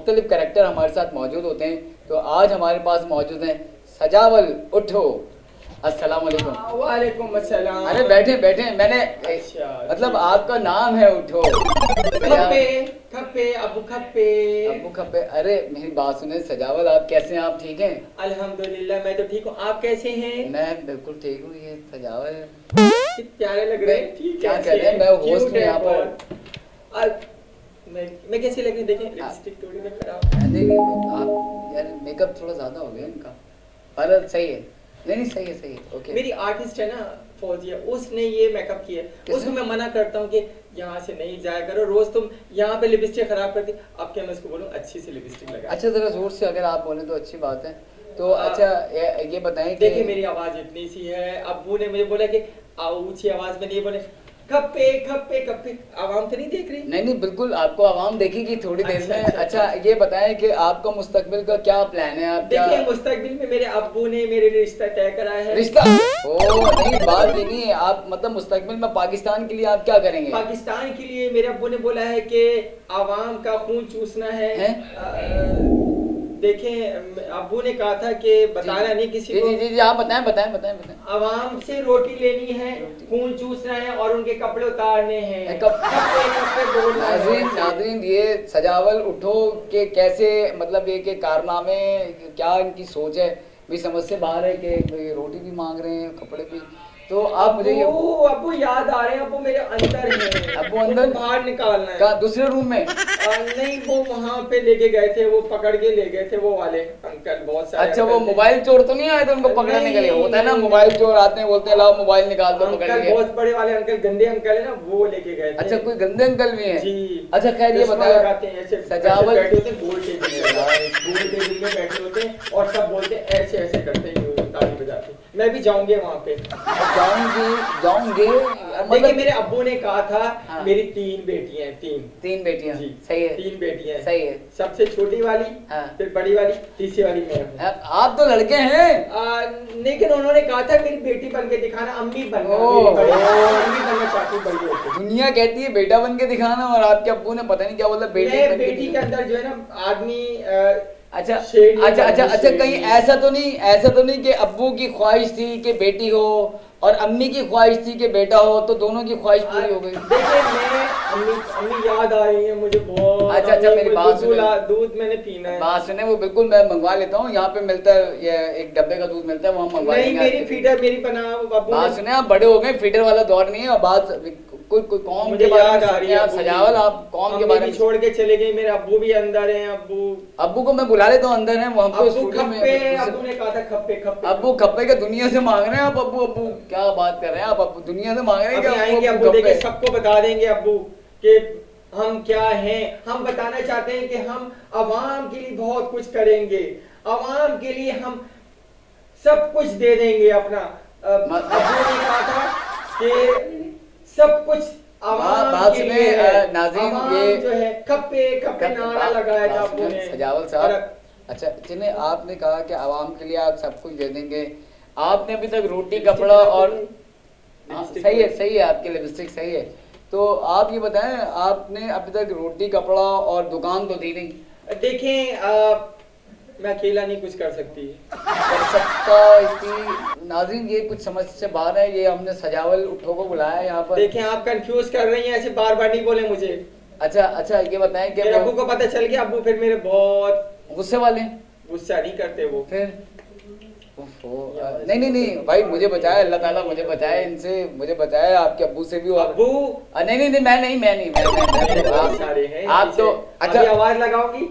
मुख्तलिफ कैरेक्टर हमारे साथ मौजूद होते हैं। तो आज हमारे पास मौजूद हैं सजावल उठो। अस्सलाम वालेकुम। वालेकुम अस्सलाम। अरे बैठे बैठे, मैंने अच्छा, मतलब आपका नाम है उठो। खप्पे खप्पे अबू खप्पे। अबू खप्पे। अरे मेरी बात सुने सजावल, आप कैसे हैं? आप ठीक हैं? अल्हम्दुलिल्लाह मैं तो ठीक हूँ, आप कैसे हैं? मैं बिल्कुल ठीक हूँ। ये सजावल कितने प्यारे लग रहे हैं। ठीक क्या है, कह रहे हैं, मैं होस्ट हूँ यहाँ पर। मैं कैसे लग रही हूँ? देखें लिपस्टिक थोड़ी ना खराब। नहीं आप यार मेकअप थोड़ा ज्यादा हो गया इनका, पर सही है। नहीं सही है, सही है, ओके। मेरी आर्टिस्ट है ना फौजिया, उसने ये मेकअप किया है। उसको मैं मना करता हूँ कि यहाँ से नहीं जाया करो, रोज तुम यहाँ पे लिपस्टिक खराब करती। अब क्या मैं उसको बोलूँ अच्छी सी लिपस्टिक लगा। अच्छा जरा जोर से अगर आप बोले तो अच्छी बात है। तो अच्छा ये बताएं कि देखिए मेरी आवाज इतनी सी है, अब्बू ने मुझे बोला कि ऊंची आवाज में नहीं बोले। खप्पे खप्पे खप्पे, आवाम तो नहीं देख रही? नहीं बिल्कुल, आपको आवाम देखेगी थोड़ी देर में। अच्छा ये बताएं कि आपका मुस्तकबिल का क्या प्लान है? आप देखिए मुस्तकबिल में मेरे अब्बू ने मेरे लिए रिश्ता तय करा है। रिश्ता? ओ नहीं, बात ये नहीं है। आप मतलब मुस्तकबिल में पाकिस्तान के लिए आप क्या करेंगे? पाकिस्तान के लिए मेरे अब्बू ने बोला है कि आवाम का खून चूसना है। देखें अब्बू ने कहा था कि बताना नहीं किसी को। जी आप बताएं बताएं बताएं बताएं। आवाम से रोटी लेनी है, खून चूसना है और उनके कपड़े उतारने हैं। नाज़रीन ये सजावल उठो के कैसे मतलब ये के कारनामे, क्या इनकी सोच है भी समझ से बाहर है कि रोटी भी मांग रहे हैं, कपड़े भी। तो आप मुझे ये अब्बू याद आ रहे हैं, अब्बू मेरे अंदर हैं। अब्बू अंदर बाहर निकालना है। कहाँ? दूसरे रूम में? नहीं वो वहाँ पे लेके गए थे, वो पकड़ के ले गए थे वो वाले अंकल बहुत सारे। अच्छा वो मोबाइल चोर तो नहीं आए थे उनको पकड़ने के लिए? होता है ना मोबाइल चोर आते हैं, बोलते हैं लाओ मोबाइल निकाल दो, पकड़ के। बहुत बड़े वाले अंकल, गंदे अंकल है ना, वो लेके गए थे। अच्छा कोई गंदे अंकल भी हैं? जी। अच्छा खैर ये बताओ, सजावल बैठे होते हैं गोल टेबल में बैठे होते हैं और सब बोलते हैं ऐसे ऐसे करते हैं, ताली बजाते। मैं भी जाऊंगी वहाँ पे। जाऊंगे। देखिए मेरे अब्बू ने कहा था मेरी 3 बेटियां हैं। 3 बेटियां? जी सही है। 3 बेटियां सही है। सबसे छोटी वाली, फिर बड़ी वाली, तीसरी वाली मैं हूँ। आप तो लड़के हैं। लेकिन उन्होंने कहा था मेरी बेटी बन के दिखाना, अम्मी बनना, अम्मी बनना चाहती बड़ी होकर। दुनिया कहती है बेटा बन के दिखाना और आपके अब्बू ने पता नहीं क्या बोला बेटी के अंदर जो है ना आदमी। अच्छा कहीं ऐसा तो नहीं कि अब्बू की ख्वाहिश थी कि बेटी हो और अम्मी की ख्वाहिश थी कि बेटा हो, तो दोनों की ख्वाहिश पूरी हो गई? देखिए मैं अम्मी याद आ रही है मुझे बहुत। अच्छा मेरी बात सुनो, दूध मैंने पीना है। बात सुने, वो बिल्कुल मैं मंगवा लेता हूँ, यहाँ पे मिलता है ये एक डब्बे का दूध मिलता है, वहाँ मंगवा लेंगे। मेरी फीडर मेरी बना। बात सुने, आप बड़े हो गए, फीडर वाला दौर नहीं है। बात कोई कौम मुझे याद आ रही है सजावल, आप कौम के बारे में छोड़ के चले गए। मेरे अब्बू भी अंदर हैं। अब्बू को मैं बुला लेता हूँ, अंदर है वहाँ पे स्टूडियो में। अब्बू ने कहा था खप्पे खप्पे। अब्बू खप्पे के दुनिया से मांग रहे हैं आप? अब्बू क्या बात कर रहे हैं आप? अब्बू दुनिया से मांग रहे हैं? आएंगे अब्बू, देखिए सबको बता देंगे अब्बू कि हम क्या हैं। हम बताना चाहते हैं कि हम अवाम के लिए बहुत कुछ करेंगे, अवाम के लिए हम सब कुछ दे देंगे अपना। अब्बू ने कहा था कि सब कुछ आवाम के लिए है। नाज़रीन ये जो है खप्पे खप्पे नारा लगाया था अब्बू ने। सजावल साहब, अच्छा जिन्हें आपने कहा कि आवाम के लिए आप सब कुछ दे देंगे, आपने अभी तक रोटी कपड़ा और सही है आपकी लिपस्टिक सही है। तो आप ये बताएं, आपने अभी तक रोटी कपड़ा और दुकान तो दी नहीं। देखें मैं अकेला नहीं कुछ कर सकता इतनी। नाज़रीन ये कुछ समझ से बाहर है, ये हमने सजावल उठो को बुलाया यहाँ पर। देखें आप कंफ्यूज कर रही हैं, ऐसे बार बार नहीं बोले मुझे। अच्छा ये बताएं कि अब्बू को पता चल गया, अब्बू फिर मेरे बहुत गुस्से वाले? गुस्सा नहीं करते वो। फिर नहीं भाई मुझे बचाए, अल्लाह ताला मुझे बचाए इनसे, मुझे बचाए आपके अब्बू से भी। अब्बू नहीं मैं आप तो अच्छा आवाज लगाओगी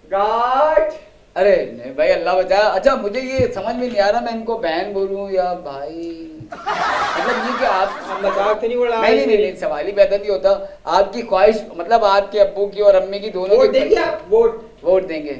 गार्ड। अरे नहीं भाई अल्लाह बचाए। अच्छा मुझे ये समझ में नहीं आ रहा मैं इनको बहन बोलूं या भाई, मतलब ये कि आप मजाक तो नहीं उड़ा? नहीं सवाल ही पैदा नहीं होता। आपकी ख्वाहिश मतलब आपके अब्बू की और अम्मी की दोनों वोट देंगे आप? वोट देंगे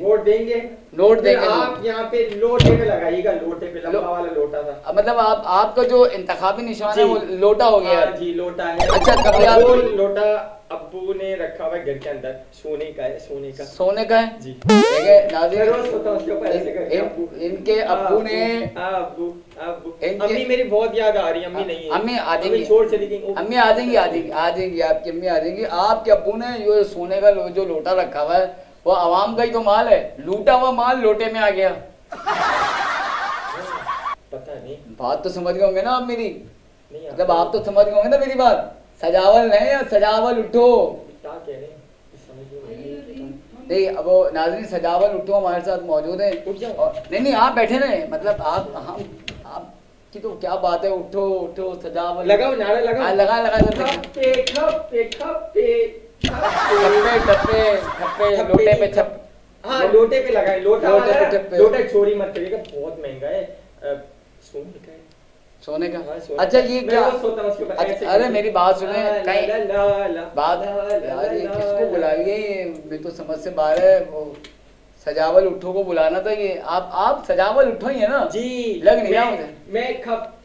नोट देंगे। आप यहाँ पे लोटे पे लगाइएगा, लोटे पे लंबा वाला लोटा था। मतलब आपका जो इंतखाबी निशान है वो लोटा हो गया? जी लोटा है। अच्छा कभी आप लोटा अब्बू ने रखा हुआ है घर के अंदर, सोने का है, सोने का। सोने का है जी। ठीक है नाज़रीन, मैं रोज सोता हूं उसके ऊपर ऐसे करके। अब्बू इनके अब्बू ने अब्बू अब्बू अम्मी मेरी बहुत याद आ रही है। अम्मी नहीं है, अम्मी आ जाएंगी, छोड़ चली गई। अम्मी आ जाएंगी, आ जाएंगी, आ जाएंगी, आपकी अम्मी आ जाएंगी। आपके अब्बू ने ये सोने का जो लोटा रखा हुआ है वो आवाम का ही तो माल है, लूटा हुआ माल लोटे में आ गया। पता नहीं, बात तो समझ गए होंगे ना आप मेरी, नहीं मतलब आप तो समझ गए होंगे ना मेरी बात। सजावल है या सजावल उठो, क्या कह रहे हैं समझ नहीं अब वो नाज़रीन सजावल उठो हमारे साथ मौजूद है। उठ जाओ। नहीं आप बैठे रहे, मतलब आपकी तो क्या बात है, उठो उठो सजावल लगाओ, नारा लगाओ। लगा लगा खप्पे खप्पे खप्पे ठप्पे ठप्पे ठप्पे लोटे पे छप, हाँ लोटे पे लगाए, लोटा लोटे वाला पे ठप्पे। लोटा चोरी मत करिएगा, बहुत महंगा है। सोने का है, सोने का। हाँ, सोने अच्छा का। ये मैं क्या, रोज सोता हूँ उसके ऊपर अच्छा, ऐसे अरे करके। मेरी बात सुने कहीं बात ला, यार, ये ला, किसको ला। बुला लिए, ये मेरी तो समझ से बाहर है। वो सजावल उठो को बुलाना था, ये आप सजावल उठो ही है ना जी, लग नहीं रहा मुझे।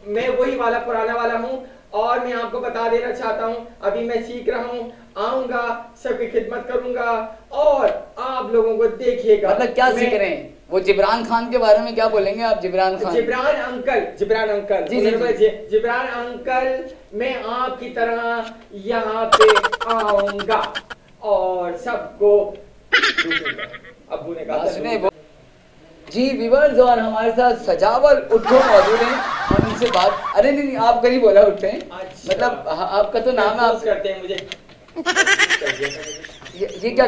मैं वही वाला पुराना वाला हूँ, और मैं आपको बता देना चाहता हूँ, अभी मैं सीख रहा हूँ, आऊंगा सबकी खिदमत करूंगा और आप लोगों को देखिएगा। मतलब क्या सीख रहे हैं, वो जिब्रान खान के बारे में क्या बोलेंगे आप? जिब्रान खान, जिब्रान अंकल, जिब्रान अंकल जी, जी। जिब्रान अंकल, मैं आपकी तरह यहाँ पे आऊंगा और सबको अब्बू ने कहा सुने जी व्यूअर्स, और हमारे साथ सजावल उठो मौजूद हैं, हम इनसे बात, अरे नहीं आप कहीं बोला उठते हैं, अच्छा। मतलब आपका तो नाम है, आप करते हैं मुझे ये क्या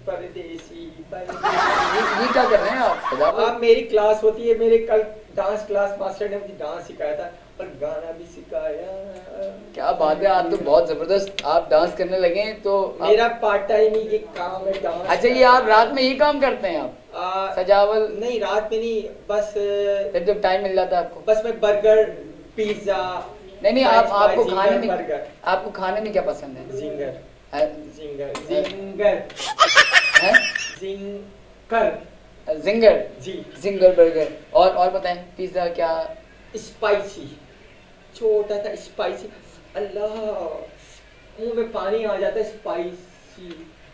परदेसी ये क्या कर रहे हैं आप सजावल? अब मेरी क्लास होती है, मेरे कल डांस क्लास मास्टर ने मुझे डांस सिखाया था और गाना भी सिखाया। क्या बात है, आप तो बहुत जबरदस्त आप डांस करने लगे हैं। तो मेरा पार्ट टाइम ही ये काम है, डांस। अच्छा ये आप रात में ही काम करते हैं आप सजावल? नहीं रात में नहीं, बस जब टाइम मिल जाता है आपको? बस मैं बर्गर पिज्जा। नहीं आपको खाने में, बर्गर, आपको खाने में क्या पसंद है? जिंगर जिंगर जिंगर जी, जिंगर बर्गर, और बताएं पिज्जा क्या? स्पाइसी, छोटा सा स्पाइसी, अल्लाह मुंह में पानी आ जाता है, स्पाइसी।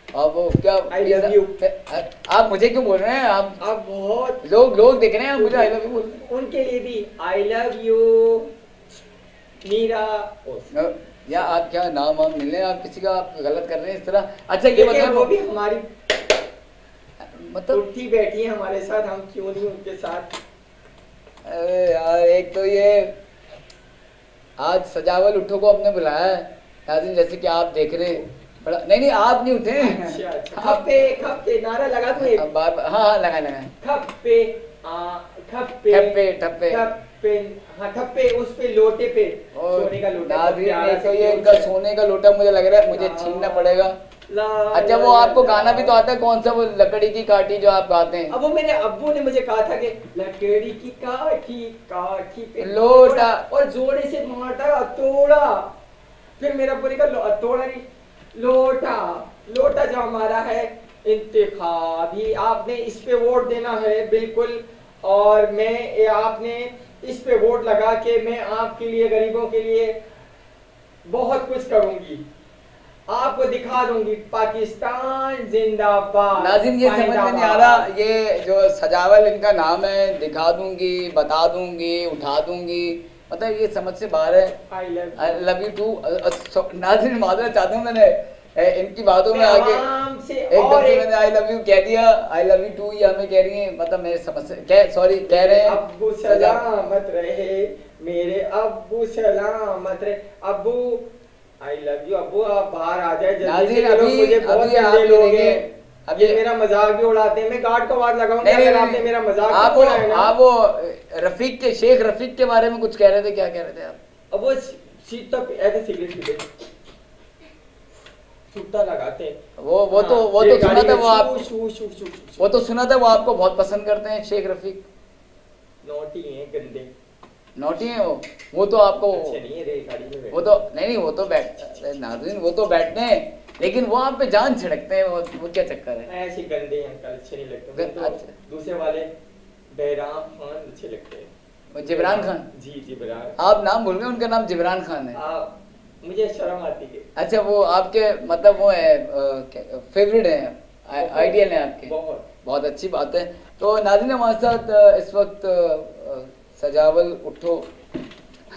अब वो क्या आई लव यू। आप मुझे क्यों बोल रहे हैं? आप बहुत लोग देख रहे हैं, मुझे आई लव यू बोल रहे हैं। उनके लिए भी आई लव यू मीरा। या आप क्या नाम वाम मिले, आप किसी का आप गलत कर रहे हैं इस तरह। अच्छा ये बताइए, वो भी हमारी मतलब उठी बैठी है हमारे साथ, हम क्यों नहीं उनके साथ। अरे यार, एक तो ये आज सजावल उठो को हमने बुलाया है नाज़रीन, जैसे कि आप देख रहे हैं, बड़ा नहीं आप नहीं उठे। अच्छा। खप्पे खप्पे नारा लगा दो एक। हाँ लगा खप्पे खप्पे ठप्पे ठप्पे ठप्पे, हाँ ठप्पे, उस पे लोटे पे सोने का लोटा। नाज़रीन तो ये इनका सोने का लोटा मुझे लग रहा है मुझे छीनना पड़ेगा। अच्छा वो आपको गाना भी तो आता है, कौन सा वो लकड़ी की काठी जो आप गाते हैं? अब वो मेरे अब्बू ने मुझे कहा था कि लकड़ी की काठी काठी पे लोटा, और जोड़े से मारता तोड़ा, फिर मेरा अब्बू ने कहा तोड़ा नहीं, लोटा लोटा जो हमारा है इंतखाबी, आपने इस पे वोट देना है बिल्कुल, और मैं आपने इस पे वोट लगा के मैं आपके लिए गरीबों के लिए बहुत कुछ करूंगी, आपको दिखा दूंगी पाकिस्तान जिंदाबाद। नाज़रीन ये समझ में नहीं आ रहा, ये जो सजावल इनका नाम है, दिखा दूंगी, बता दूंगी, उठा दूंगी, मतलब ये समझ से बाहर है। I love you too. नाज़रीन माजरत चाहता हूँ, मैंने इनकी बातों में आगे एकदम से मैंने आई लव यू कह दिया, आई लव यू टू ये हमें कह रही है, मतलब मेरे समझ से सॉरी कह रहे हैं। अब्बू सलामत रहे, मेरे अब्बू सलामत रहे, अब्बू आई लव यू। अब्बू आप बाहर आ जाए जल्दी से, लोग मुझे बहुत गंदे लोग हैं, अब ये मेरा मजाक भी उड़ाते हैं, मैं गार्ड को आवाज लगाऊंगा अगर आपने मेरा मजाक उड़ाया ना। आप वो रफीक के, शेख रफीक के बारे में कुछ कह रहे थे, क्या कह रहे थे आप? अब वो सीट तक ऐसे सिगरेट पीते छुट्टा लगाते हैं, वो तो सुना था, वो तो सुना था वो आपको बहुत पसंद करते हैं शेख रफीक। नोटी हैं, गंदे नोटी है वो तो आपको अच्छे नहीं है, गाड़ी में वो तो नहीं वो तो नाज़रीन वो तो बैठते हैं, लेकिन वो आप पे जान छिड़कते हैं, वो क्या चक्कर है? ऐसे गंदे हैं अंकल, अच्छे नहीं लगते। तो दूसरे वाले बैराम खान अच्छे लगते हैं। जिब्रान खान? जी जिब्रान। आप नाम भूल गए, उनका नाम जिब्रान खान है। मुझे शर्म आती है। अच्छा वो आपके मतलब वो है फेवरेट है, आइडियल है आपके, बहुत बहुत अच्छी बात है। तो नाज़रीन हमारे साथ इस वक्त सजावल उठो,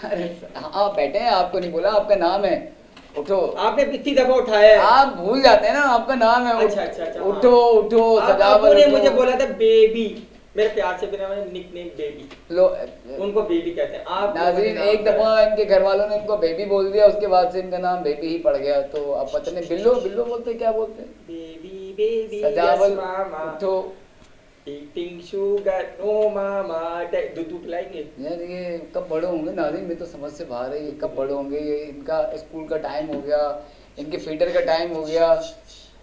अरे हाँ बैठे हैं, आपको नहीं बोला, आपका नाम है उठो। आपने कितनी दफा उठाया है? आप भूल जाते हैं ना, आपका नाम है। अच्छा अच्छा अच्छा, उठो उठो सजावल आपने उठो। मुझे बोला था बेबी, मेरे प्यार से बिना निकनेम बेबी, लो उनको बेबी कहते हैं। आप नाज़रीन एक दफा इनके घर वालों ने इनको बेबी बोल दिया, उसके बाद से इनका नाम बेबी ही पड़ गया। तो अब पता नहीं बिल्लो बिल्लो बोलते क्या बोलते हैं, बेबी बेबी सजावल उठो। ईटिंग शुगर नो मामा, दूध पिलाएंगे। यार ये कब बड़े होंगे नाज़रीन, मैं तो समझ से बाहर है, ये कब बड़े होंगे, ये इनका स्कूल का टाइम हो गया, इनके फीडर का टाइम हो गया।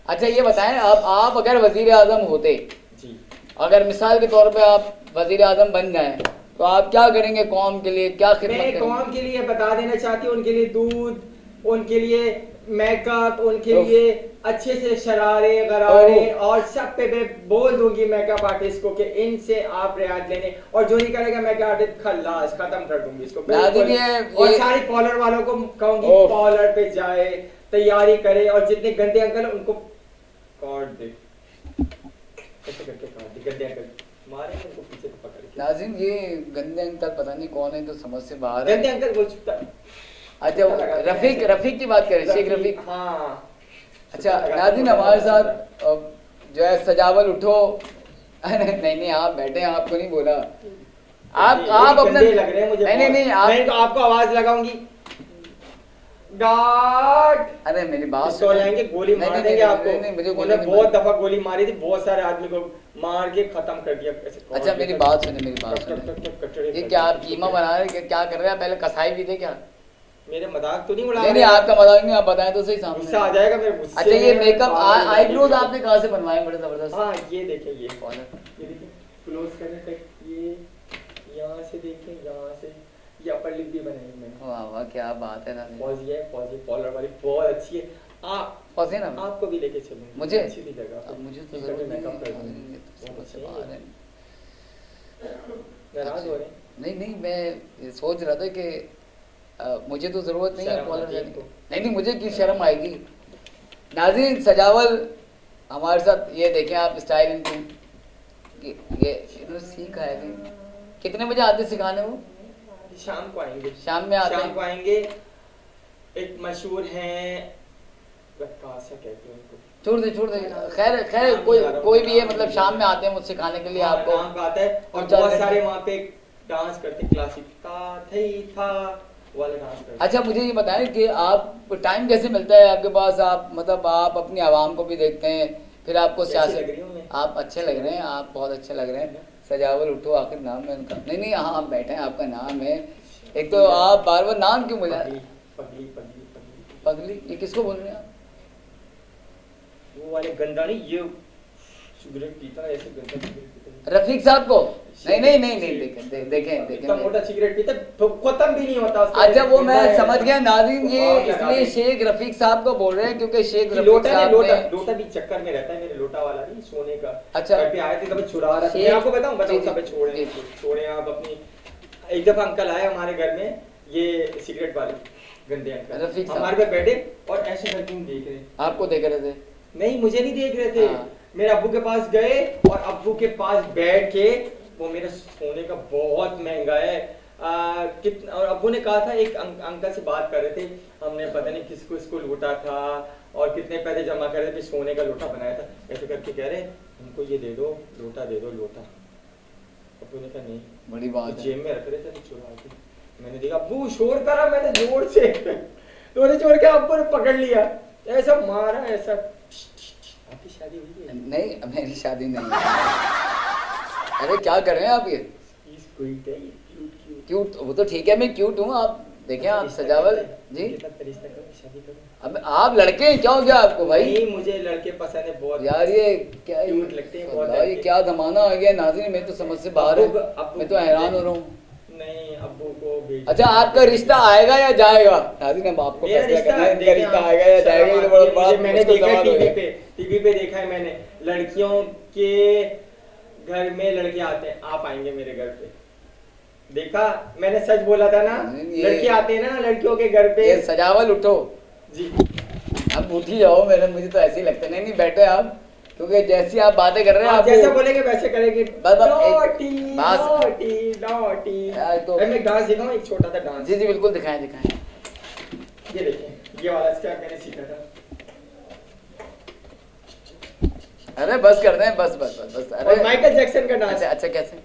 अच्छा ये बताएं, आप अगर वजीर आजम होते जी, अगर मिसाल के तौर पे आप वजीर आजम बन जाएं, तो आप क्या करेंगे कौम के लिए, क्या खिदमत मैं करेंगे? कौम के लिए बता देना चाहती हूँ, उनके लिए दूध, उनके लिए मेकअप, उनके लिए अच्छे से शरारे गरारे, और सब पे मैं बोल दूंगी मेकअप आर्टिस्ट को कि इनसे आप रियायत लेने, और जो नहीं करेगा मेकअप आर्टिस्ट खल्लास, खत्म कर दूंगी इसको बिल्कुल। और सारे पार्लर वालों को कहूंगी पार्लर पे जाए, तैयारी करे, और जितने गंदे अंकल उनको काट दे, ऐसे करके काट दे गंदे अंकल, मारे उनको पीछे से पकड़ के। नाज़रीन ये गंदे अंकल पता नहीं कौन है, तो समझ से बाहर है। गंदे अंकल बोल चुका। अच्छा रफीक की बात करें, शेख रफीक। हाँ अच्छा नाज़रीन हमारे साथ जो है सजावल उठो, नहीं आप बैठे हैं, आपको नहीं बोला, आप अपने लग रहे हैं मुझे। नहीं मैं तो आपको आवाज लगाऊंगी, गार्ड। अरे मेरी बात सो जाएंगे, गोली मार देंगे आपको। मुझे उन्होंने बहुत दफा गोली मारी थी, बहुत सारे आदमी को मार के खत्म कर दिया। अच्छा मेरी बात सुने, ये क्या आप कीमा बना रहे हैं, क्या कर रहे हैं? पहले कसाई भी थे क्या? मेरे मजाक तो नहीं उड़ा रहे? नहीं आपका मजाक नहीं, आप बताएं तो सही, सामने गुस्सा आ जाएगा मेरे गुस्से। अच्छा ये मेकअप आईब्रोज आपने कहाँ से बनवाए, बड़े जबरदस्त? हाँ ये देखें, ये देखिए क्लोज करने तक, ये यहाँ से देखें, यहाँ से ये अपर लिप भी बनाई मैंने। वाह वाह क्या बात है ना। पॉजी पॉलर वाली बहुत अच्छी है। आप पॉजी ना आपको भी लेके चलूं मुझे अच्छी भी जगह पे। मुझे तो जरूरत मेकअप कर नहीं, समझ से बाहर है। नाराज हो रहे? नहीं मैं सोच रहा था कि मुझे तो जरूरत नहीं है पॉलर करने की। नहीं मुझे की शर्म आएगी। नाज़रीन सजावल हमारे साथ, ये देखें आप स्टाइल इनकी, ये इन्होंने सीखा है। कितने बजे आते सिखाने वो? शाम को आएंगे। शाम में आते? शाम को आएंगे। एक मशहूर हैं, रक्कासा कहते हैं उनको। छोड़ दे खैर कोई भी है, मतलब शाम में आते हैं मुझसे सिखाने के लिए। आपको नाम आता है, और बहुत सारे वहाँ पे डांस करते, क्लासिक था वाला डांस करते। अच्छा मुझे ये बताएं कि आप टाइम कैसे मिलता है आपके पास? आप मतलब आप अपनी आवाम को भी देखते हैं, फिर आपको सियासत, आप अच्छे लग रहे हैं, आप बहुत अच्छे लग रहे हैं। सजावल उठो आखिर नाम है उनका। नहीं हाँ आप बैठे हैं, आपका नाम है। एक तो आप बार बार नाम क्यों बोले? पगली ये किसको बोल रहे हैं आप? वो वाले गंदा नहीं, ये सिगरेट पीता है, ऐसे गंदा सिगरेट पीता है। रफीक साहब को? नहीं देखें मोटा सिगरेट पीता तो खत्म भी नहीं होता। अच्छा वो मैं समझ गया नाज़रीन, ये इसलिए शेख रफीक साहब को बोल रहे हैं क्योंकि शेख रफीक साहब लोटा भी चक्कर में रहता है मेरे, लोटा वाला नहीं, सोने का। अच्छा घर पे आए थे, कभी चुरा रहा था। मैं आपको बताऊं सब छोड़े आप अपनी। एक दफा अंकल आए हमारे घर में, ये सिगरेट वाले गंदे अंकल रफीक हमारे पे बैठे और ऐसे करके देख रहे। आपको देख रहे थे? नहीं मुझे नहीं देख रहे थे। मेरे अब्बू के पास गए और अब्बू के पास बैठ के, वो मेरा सोने का बहुत महंगा है कितना, और अब्बू ने कहा था, एक अंकल से बात कर रहे थे, हमने पता नहीं किसको इसको लूटा था और कितने पैसे जमा कर रहे थे, सोने का लोटा बनाया था। ऐसे करके कह रहे हमको ये दे दो लोटा, दे दो लोटा। अब्बू ने कहा नहीं, बड़ी बात है। जेब में रख रहे थे चुरा के। मैंने देखा अब्बू शोर करा, मैंने जोर से जोर छोड़ के अब्बू ने पकड़ लिया, ऐसा मारा ऐसा। आपकी शादी हुई है? नहीं मेरी शादी नहीं है। अरे क्या कर रहे हैं आप? ये क्यूट, वो तो ठीक है मैं क्यूट हूँ। आप देखें आप सजावल जी, अब आप लड़के हैं, क्या हो गया आपको भाई? नहीं मुझे लड़के पसंद है बहुत यार, ये क्या क्यूट लगते हैं बहुत। ये क्या जमाना आ गया नाज़रीन, मैं तो समझ से बाहर हूँ, मैं तो हैरान हो रहा हूँ। नहीं अब्बू को अच्छा आपका रिश्ता आएगा या जाएगा? नाज़रीन अब आपको फैसला करना है, रिश्ता आएगा या जाएगा। ये तो बड़ा मैंने देखा टीवी पे देखा है मैंने, लड़कियों के घर में लड़के आते हैं। आप आएंगे मेरे घर पे? देखा मैंने सच बोला था ना, लड़के आते हैं ना लड़कियों के घर पे। सजावल उठो जी। आप उठ ही जाओ, मेरे मुझे तो ऐसे ही लगता है। नहीं नहीं बैठे आप, क्योंकि जैसी आप बातें कर रहे हैं आप आप जैसा बोलेंगे वैसे करेंगे। बस नॉटी बस नॉटी नॉटी। तो मैं एक डांस दिखाऊं, एक छोटा सा डांस। जी जी बिल्कुल दिखाएं दिखाएं। ये देखिए, ये वाला स्टेप मैंने सीखा था। अरे बस कर दें, बस बस बस बस। अरे और माइकल जैक्सन का डांस। अच्छा अच्छा कैसे?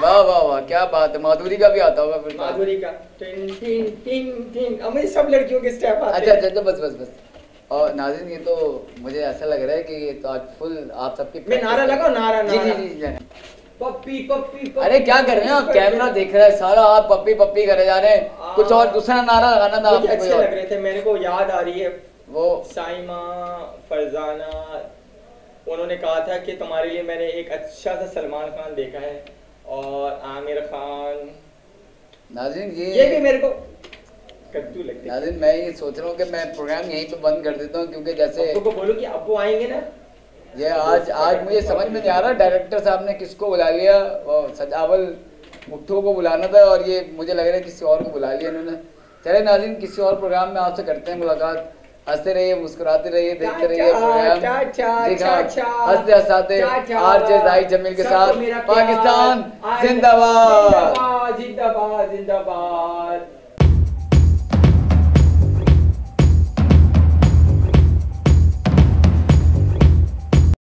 वाह वाह वाह क्या बात है, माधुरी का भी आता होगा फिर। माधुरी का टिन टिन टिन टिन, अब मुझे सब लड़कियों के स्टेप आते अच्छा हैं। अच्छा बस बस बस। और नाज़रीन ये तो मुझे ऐसा लग रहा है कि ये तो आज फुल आप सबकी मैं नारा लगाऊं, नारा जी जी नारा। जी जी। पप्पी पप्पी पप्पी। अरे क्या कर रहे हैं आप, कैमरा देख रहा है सारा, आप पप्पी पप्पी करे जा रहे हैं। कुछ और दूसरा नारा लगाना था मुझे आपने कोई अच्छे और। लग रहे थे, मेरे को याद आ रही है वो साइमा फरजाना, उन्होंने कहा था कि तुम्हारे लिए मैंने एक अच्छा सा सलमान खान देखा है और आमिर खान। नाज़रीन ये भी मेरे को कद्दू लगते हैं। नाज़रीन मैं ये सोच रहा हूँ कि मैं प्रोग्राम यहीं पे बंद कर देता हूँ, क्योंकि जैसे अब्बू को बोलो कि अब्बू आएंगे ना। ये आज मुझे समझ में नहीं आ रहा डायरेक्टर साहब ने किसको बुला लिया, और सजावल मुट्ठू को बुलाना था और ये मुझे लग रहा है किसी और को बुला लिया इन्होंने। चले नाज़रीन किसी और प्रोग्राम में आपसे करते हैं मुलाकात। हंसते रहिए, मुस्कुराते रहिए, देखते रहिए प्रोग्राम। हंसते हंसाते आरजे जाहिद जमील के साथ। पाकिस्तान जिंदाबाद जिंदाबाद जिंदाबाद जिंदाबाद।